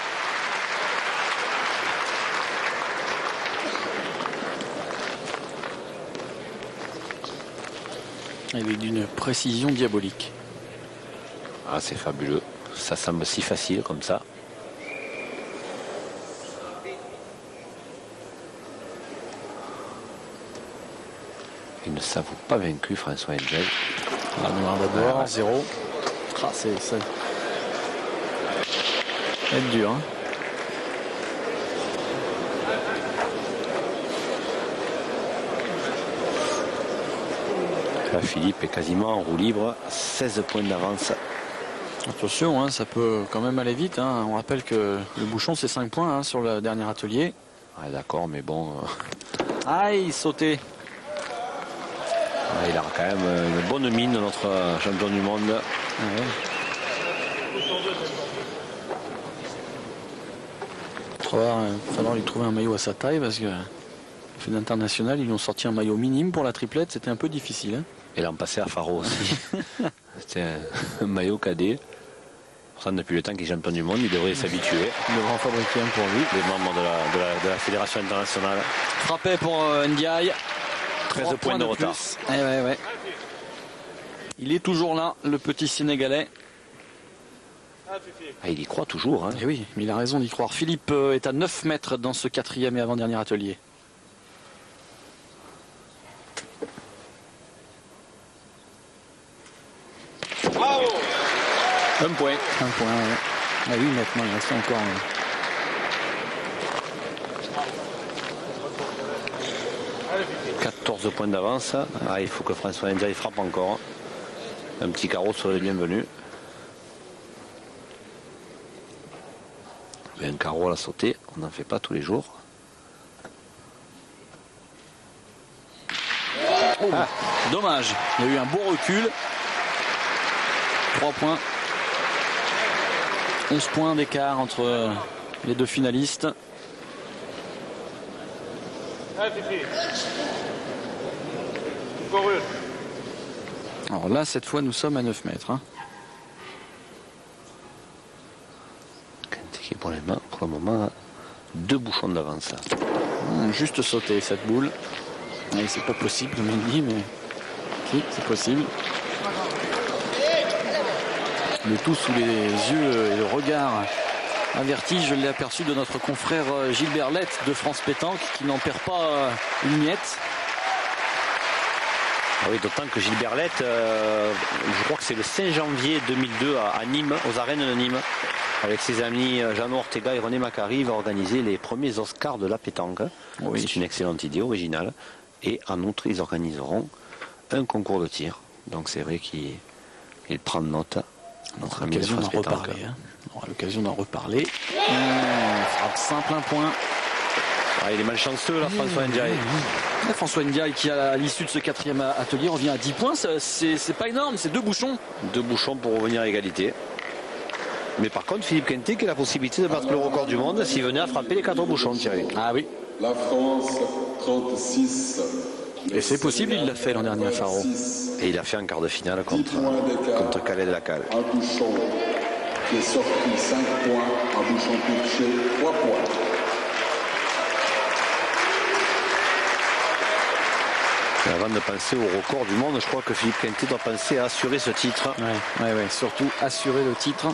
Il est d'une précision diabolique.
Ah, c'est fabuleux. Ça semble si facile comme ça. Il ne s'avoue pas vaincu, François Engel.
La noire d'abord, 0. Ah, c'est être dur.
Là, Philippe est quasiment en roue libre, 16 points d'avance.
Attention, ça peut quand même aller vite. On rappelle que le bouchon c'est 5 points sur le dernier atelier.
Ah, d'accord, mais bon.
Aïe, sauté.
Il a quand même une bonne mine, notre champion du monde.
Ouais. Il va falloir lui trouver un maillot à sa taille parce que fait d'international, ils lui ont sorti un maillot minime pour la triplette, c'était un peu difficile.
Et l'an passé à Faro aussi. C'était un maillot cadet. Pourtant, depuis le temps qu'il est champion du monde, il devrait s'habituer.
Il devrait en fabriquer un pour lui.
Les membres de la fédération internationale.
Frappé pour Ndiaye.
13 points de retard.
Ouais. Il est toujours là, le petit Sénégalais.
Ah, il y croit toujours.
Et oui, mais il a raison d'y croire. Philippe est à 9 mètres dans ce 4e et avant-dernier atelier.
Bravo. Un point.
Un point, ouais. À 8 mètres, il reste encore.
14 points d'avance. Ah, il faut que François Ndiaye frappe encore. Un petit carreau sur les bienvenus. Mais un carreau à la sautée, on n'en fait pas tous les jours.
Ah, dommage, il y a eu un beau recul. 3 points. 11 points d'écart entre les deux finalistes. Alors là, cette fois, nous sommes à 9 mètres.
qui pour le moment a 2 bouchons d'avance.
Juste sauter cette boule. Et c'est pas possible, Mendy, mais si, c'est possible. Le tout sous les yeux et le regard averti, je l'ai aperçu, de notre confrère Gilbert Lett de France Pétanque, qui n'en perd pas une miette.
Ah oui, d'autant que Gilbert Lett, je crois que c'est le 5 janvier 2002 à Nîmes, aux arènes de Nîmes, avec ses amis Jeannot Ortega et René Macari, va organiser les premiers Oscars de la pétanque. Oui. C'est une excellente idée, originale. Et en outre, ils organiseront un concours de tir. Donc c'est vrai qu'il prend note.
On aura l'occasion d'en reparler. On aura l'occasion d'en reparler. Frappe simple, un point.
Ah, il est malchanceux là, François Ndiaye.
François Ndiaye qui, à l'issue de ce 4e atelier, revient à 10 points. C'est pas énorme, c'est 2 bouchons.
2 bouchons pour revenir à égalité. Mais par contre, Philippe Quintet qui a la possibilité de battre le record du monde s'il venait à frapper les 4 bouchons, Thierry.
Ah oui.
La France, 36.
Et c'est possible, il l'a fait l'an dernier à Faro.
Et il a fait en quart de finale contre Calais de la Cale.
Un bouchon qui est sorti 5 points, un bouchon touché 3 points.
Et avant de penser au record du monde, je crois que Philippe Quintet doit penser à assurer ce titre.
Ouais, surtout assurer le titre.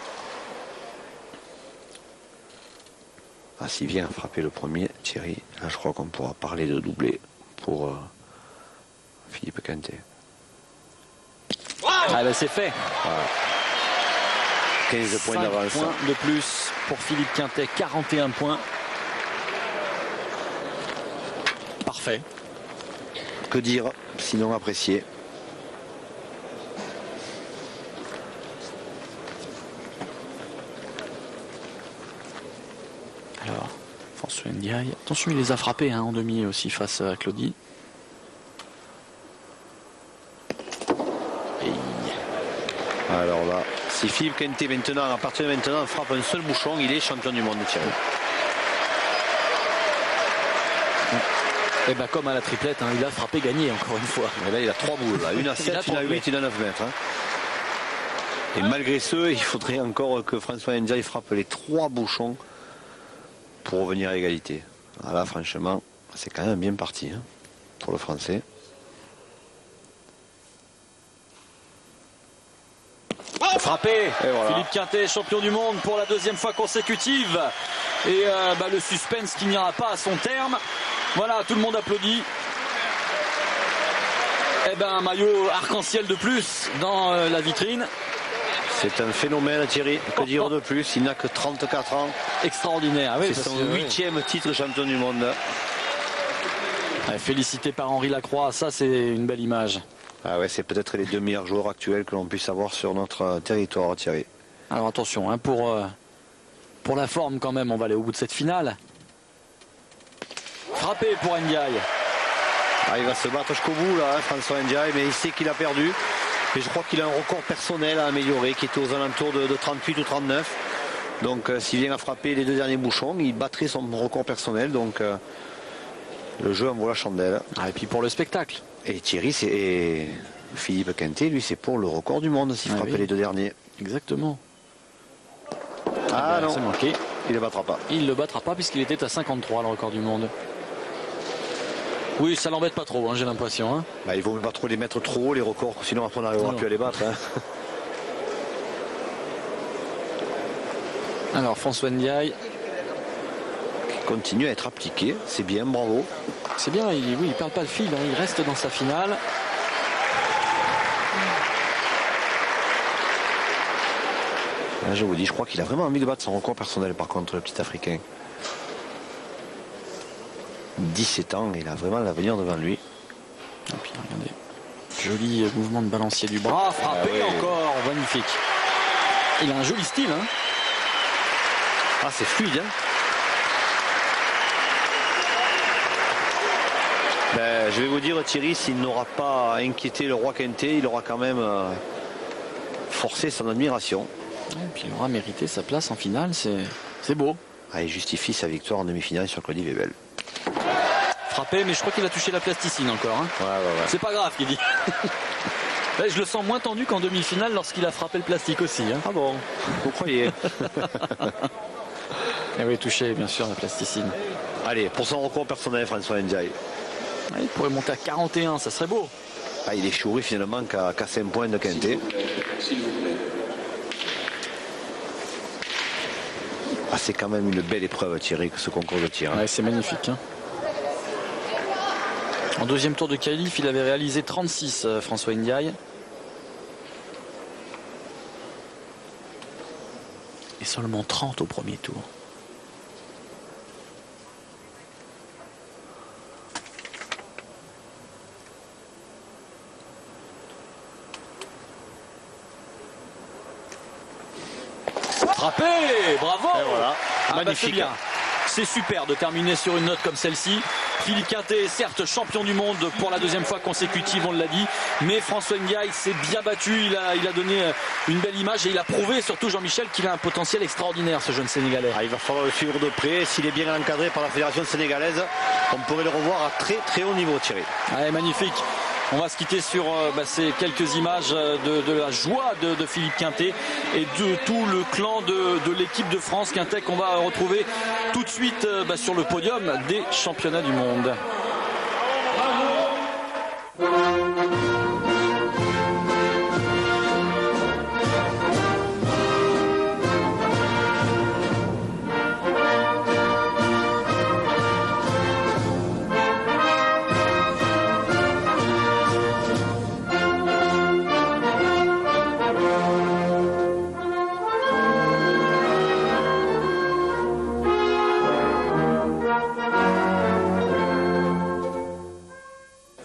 Ah, s'il vient frapper le premier, Thierry, là je crois qu'on pourra parler de doublé pour Philippe Quintet.
Ah ben c'est fait.
Voilà. 15 points d'avance.
5 points de plus pour Philippe Quintet, 41 points. Parfait.
Que dire, sinon apprécié.
Alors, François Ndiaye. Attention, il les a frappés en demi aussi face à Claudie.
Alors là, si Philippe Quintet maintenant, à partir de maintenant, frappe un seul bouchon, il est champion du monde, Thierry.
Et bien comme à la triplette, il a frappé gagné encore une fois.
Et là il a 3 boules, là. Une à 7, une à 8, une à 9 mètres. Et malgré ce, il faudrait encore que François Ndiaye frappe les 3 bouchons pour revenir à égalité. Alors là franchement, c'est quand même bien parti pour le Français.
Frappé,
voilà.
Philippe Quintet, champion du monde pour la 2e fois consécutive. Et le suspense qui n'ira pas à son terme. Voilà, tout le monde applaudit. Eh ben, un maillot arc-en-ciel de plus dans la vitrine.
C'est un phénomène, Thierry. Que dire de plus? Il n'a que 34 ans.
Extraordinaire. Oui,
c'est son 8e titre champion du monde.
Félicité par Henri Lacroix, ça c'est une belle image.
Ah ouais, c'est peut-être les 2 meilleurs joueurs actuels que l'on puisse avoir sur notre territoire, Thierry.
Alors attention, pour la forme quand même, on va aller au bout de cette finale. Frappé pour Ndiaye.
Ah, il va se battre jusqu'au bout là, François Ndiaye, mais il sait qu'il a perdu. Et je crois qu'il a un record personnel à améliorer, qui était aux alentours de 38 ou 39. Donc s'il vient à frapper les 2 derniers bouchons, il battrait son record personnel. Donc le jeu en vaut la chandelle.
Et puis pour le spectacle.
Et Thierry, et Philippe Quintet, lui, c'est pour le record du monde s'il frappait les 2 derniers.
Exactement.
Ah non,
c'est manqué.
Il ne le battra pas.
Il ne le battra pas puisqu'il était à 53, le record du monde. Oui, ça l'embête pas trop, j'ai l'impression.
Il vaut pas trop les mettre trop haut, les records, sinon après on n'arrivera plus à les battre.
Alors François Ndiaye
qui continue à être appliqué, c'est bien, bravo.
C'est bien, il ne perd pas le fil, il reste dans sa finale.
Là, je vous dis, je crois qu'il a vraiment envie de battre son record personnel par contre, le petit Africain. 17 ans, il a vraiment l'avenir devant lui.
Et puis regardez, joli mouvement de balancier du bras, frappé encore, magnifique. Il a un joli style.
Ah, c'est fluide. Je vais vous dire, Thierry, s'il n'aura pas inquiété le roi Quintet, il aura quand même forcé son admiration.
Et puis il aura mérité sa place en finale, c'est beau.
Il justifie sa victoire en demi-finale sur Claudie Webel.
Frappé, mais je crois qu'il a touché la plasticine encore.
Ouais.
C'est pas grave, qu'il dit. Je le sens moins tendu qu'en demi-finale lorsqu'il a frappé le plastique aussi.
Ah bon, vous croyez?
Et oui, touché bien sûr la plasticine.
Allez, pour son record personnel, François Ndiaye.
Il pourrait monter à 41, ça serait beau.
Ah, il est chouré finalement qu'à 5 points de quintet.
S'il vous plaît.
Ah, c'est quand même une belle épreuve, Thierry, ce concours de tir.
Ouais, c'est magnifique. Hein. En deuxième tour de qualif, il avait réalisé 36, François Ndiaye. Et seulement 30 au premier tour. Frappé, bravo.
Et voilà,
magnifique. Bah, c'est super de terminer sur une note comme celle-ci. Philippe Quintet est certes champion du monde pour la deuxième fois consécutive, on l'a dit, mais François Ndiaye s'est bien battu, il a donné une belle image et il a prouvé surtout, Jean-Michel, qu'il a un potentiel extraordinaire, ce jeune Sénégalais.
Il va falloir le suivre de près, s'il est bien encadré par la fédération sénégalaise, on pourrait le revoir à très très haut niveau, Thierry.
Ouais, magnifique. On va se quitter sur ces quelques images de la joie de Philippe Quintet et de tout le clan de l'équipe de France Quintet qu'on va retrouver tout de suite sur le podium des championnats du monde.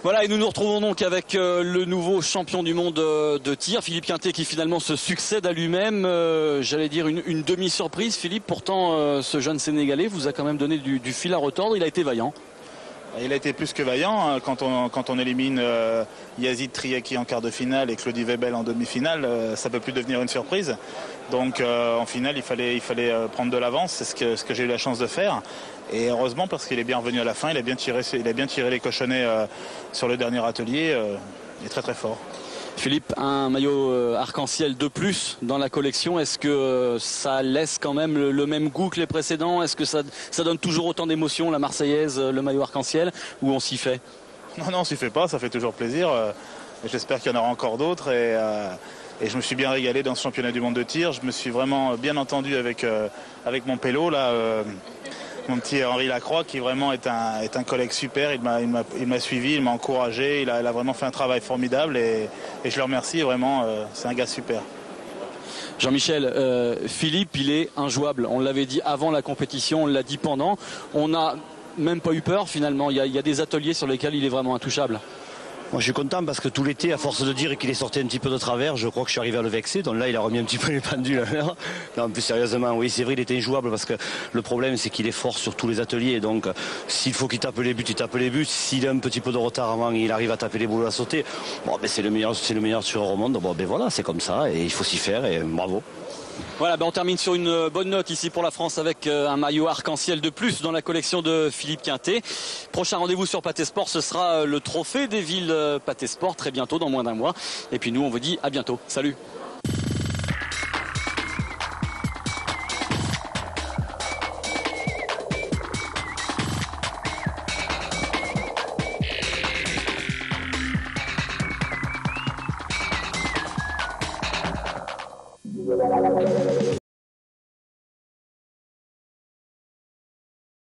Voilà, et nous nous retrouvons donc avec le nouveau champion du monde de tir, Philippe Quintet, qui finalement se succède à lui-même. J'allais dire une demi-surprise, Philippe. Pourtant, ce jeune Sénégalais vous a quand même donné du fil à retordre. Il a été vaillant.
Il a été plus que vaillant quand on élimine Yazid Triaki en quart de finale et Claudie Webel en demi-finale, ça peut plus devenir une surprise. Donc en finale il fallait prendre de l'avance, c'est ce que j'ai eu la chance de faire. Et heureusement parce qu'il est bien revenu à la fin, il a bien tiré les cochonnets sur le dernier atelier, il est très très fort.
Philippe, un maillot arc-en-ciel de plus dans la collection, est-ce que ça laisse quand même le même goût que les précédents? Est-ce que ça donne toujours autant d'émotions, la Marseillaise, le maillot arc-en-ciel, ou on s'y fait?
Non, on s'y fait pas, ça fait toujours plaisir. J'espère qu'il y en aura encore d'autres et je me suis bien régalé dans ce championnat du monde de tir. Je me suis vraiment bien entendu avec mon pélo là. Mon petit Henri Lacroix qui vraiment est un collègue super, il m'a suivi, il m'a encouragé, il a vraiment fait un travail formidable et je le remercie vraiment, c'est un gars super.
Jean-Michel, Philippe il est injouable, on l'avait dit avant la compétition, on l'a dit pendant, on n'a même pas eu peur finalement, il y a des ateliers sur lesquels il est vraiment intouchable.
Moi je suis content parce que tout l'été, à force de dire qu'il est sorti un petit peu de travers, je crois que je suis arrivé à le vexer. Donc là il a remis un petit peu les pendules à l'heure. Non, plus sérieusement, oui c'est vrai, il était injouable parce que le problème c'est qu'il est fort sur tous les ateliers. Donc s'il faut qu'il tape les buts, il tape les buts. S'il a un petit peu de retard avant, il arrive à taper les boules à sauter. Bon ben c'est le meilleur tireur au monde. Bon ben voilà, c'est comme ça et il faut s'y faire et bravo.
Voilà, on termine sur une bonne note ici pour la France avec un maillot arc-en-ciel de plus dans la collection de Philippe Quintet. Prochain rendez-vous sur Pathé Sport, ce sera le trophée des villes Pathé Sport très bientôt, dans moins d'un mois. Et puis nous, on vous dit à bientôt. Salut!